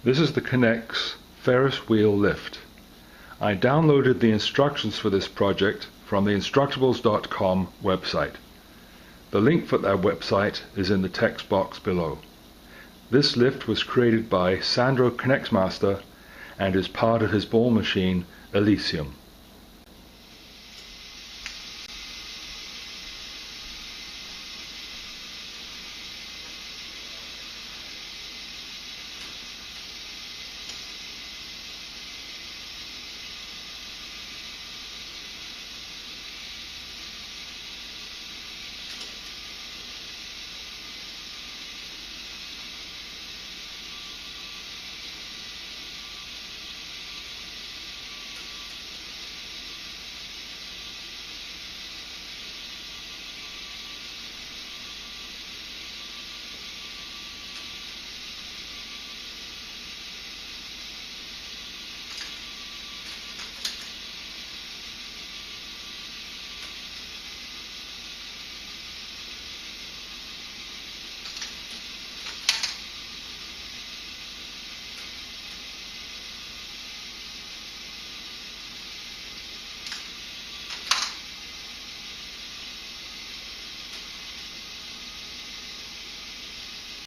This is the K'NEX Ferris wheel lift. I downloaded the instructions for this project from the Instructables.com website. The link for that website is in the text box below. This lift was created by Sandro K'NEX Master and is part of his ball machine Elysium.